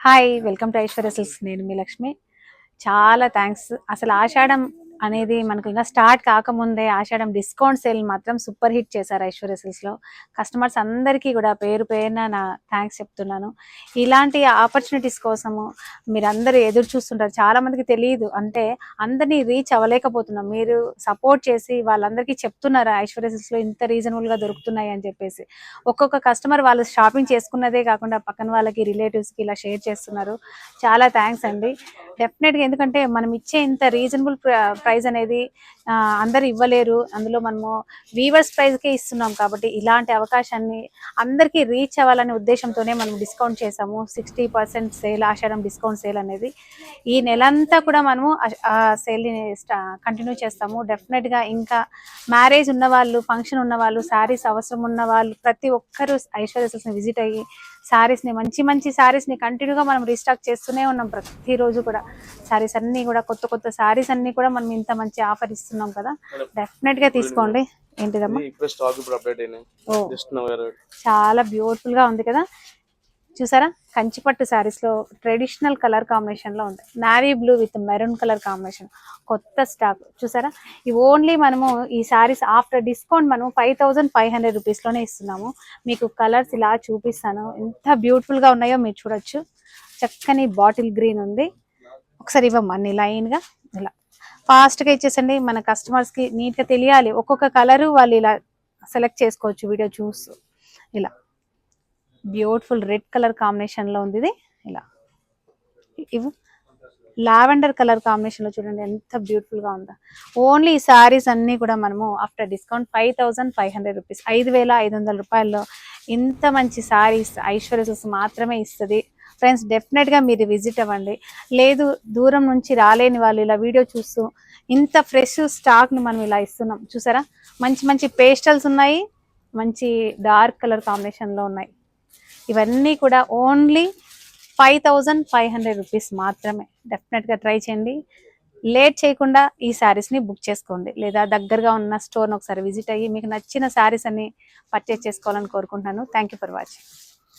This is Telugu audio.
Hi welcome to Aishwarya silks. నేను మీ లక్ష్మి. చాలా థ్యాంక్స్. అసలు ఆషాఢం అనేది మనకు ఇంకా స్టార్ట్ కాకముందే ఆషాఢం డిస్కౌంట్ సేల్ మాత్రం సూపర్ హిట్ చేశారు ఐశ్వర్య సిల్క్స్లో. కస్టమర్స్ అందరికీ కూడా పేరు పేరున నా థ్యాంక్స్ చెప్తున్నాను. ఇలాంటి ఆపర్చునిటీస్ కోసము మీరందరూ ఎదురు చూస్తుంటారు. చాలామందికి తెలియదు, అంటే అందరినీ రీచ్ అవ్వలేకపోతున్నాం. మీరు సపోర్ట్ చేసి వాళ్ళందరికీ చెప్తున్నారు ఐశ్వర్య సిల్క్స్లో ఇంత రీజనబుల్గా దొరుకుతున్నాయి అని చెప్పేసి. ఒక్కొక్క కస్టమర్ వాళ్ళు షాపింగ్ చేసుకున్నదే కాకుండా పక్కన వాళ్ళకి, రిలేటివ్స్కి ఇలా షేర్ చేస్తున్నారు. చాలా థ్యాంక్స్ అండి. డెఫినెట్గా, ఎందుకంటే మనం ఇచ్చే ఇంత రీజనబుల్ ప్రైస్ అనేది అందరు ఇవ్వలేరు. అందులో మనము వీవర్స్ ప్రైస్కే ఇస్తున్నాం కాబట్టి ఇలాంటి అవకాశాన్ని అందరికీ రీచ్ అవ్వాలనే ఉద్దేశంతోనే మనం డిస్కౌంట్ చేసాము. 60% సేల్, ఆషాఢం డిస్కౌంట్ సేల్ అనేది ఈ నెలంతా కూడా మనము ఆ సేల్ని కంటిన్యూ చేస్తాము. డెఫినెట్గా ఇంకా మ్యారేజ్ ఉన్న వాళ్ళు, ఫంక్షన్ ఉన్న వాళ్ళు, శారీస్ అవసరం ఉన్న వాళ్ళు ప్రతి ఒక్కరూ ఐశ్వర్య సిల్క్స్ని విజిట్ అయ్యి శారీస్ని, మంచి మంచి శారీస్ని కంటిన్యూగా మనం రీస్టాక్ చేస్తూనే ఉన్నాం. ప్రతిరోజు కూడా శారీస్ అన్నీ కూడా, కొత్త కొత్త శారీస్ అన్నీ కూడా మనం ఇంత మంచి ఆఫర్ ఇస్తున్నాం కదా. డెఫినెట్గా తీసుకోండి. ఏంటిదమ్మా? చాలా బ్యూటిఫుల్ గా ఉంది కదా. చూసారా, కంచిపట్టు శారీస్ లో ట్రెడిషనల్ కలర్ కాంబినేషన్ లో ఉంది. Navy blue with maroon colour combination, కొత్త స్టాక్. చూసారా, ఇవి ఓన్లీ మనము ఈ శారీస్ ఆఫ్టర్ డిస్కౌంట్ మనం 5500 రూపీస్లోనే ఇస్తున్నాము. మీకు కలర్స్ ఇలా చూపిస్తాను, ఎంత బ్యూటిఫుల్ గా ఉన్నాయో మీరు చూడొచ్చు. చక్కని బాటిల్ గ్రీన్ ఉంది. ఒకసారి ఇవ్వమ్మా లైన్గా, ఇలా ఫాస్ట్గా ఇచ్చేసండి. మన కస్టమర్స్కి నీట్గా తెలియాలి. ఒక్కొక్క కలరు వాళ్ళు ఇలా సెలెక్ట్ చేసుకోవచ్చు వీడియో చూస్తూ. ఇలా బ్యూటిఫుల్ రెడ్ కలర్ కాంబినేషన్లో ఉంది ఇది. ఇలా ఇవి లావెండర్ కలర్ కాంబినేషన్లో చూడండి ఎంత బ్యూటిఫుల్గా ఉందో. ఓన్లీ ఈ శారీస్ అన్నీ కూడా మనము ఆఫ్టర్ డిస్కౌంట్ 5500 రూపీస్, 5500 రూపాయల్లో ఇంత మంచి శారీస్ ఐశ్వర్య సిల్క్స్ మాత్రమే ఇస్తుంది. ఫ్రెండ్స్, డెఫినెట్గా మీరు విజిట్ అవ్వండి. లేదు, దూరం నుంచి రాలేని వాళ్ళు ఇలా వీడియో చూస్తూ ఇంత ఫ్రెష్ స్టాక్ని మనం ఇలా ఇస్తున్నాం. చూసారా, మంచి మంచి పేస్టల్స్ ఉన్నాయి, మంచి డార్క్ కలర్ కాంబినేషన్లో ఉన్నాయి. ఇవన్నీ కూడా ఓన్లీ 5500 రూపీస్ మాత్రమే. డెఫినెట్గా ట్రై చేయండి. లేట్ చేయకుండా ఈ శారీస్ని బుక్ చేసుకోండి, లేదా దగ్గరగా ఉన్న స్టోర్ని ఒకసారి విజిట్ అయ్యి మీకు నచ్చిన శారీస్ అన్ని పర్చేస్ చేసుకోవాలని కోరుకుంటున్నాను. Thank you for watching.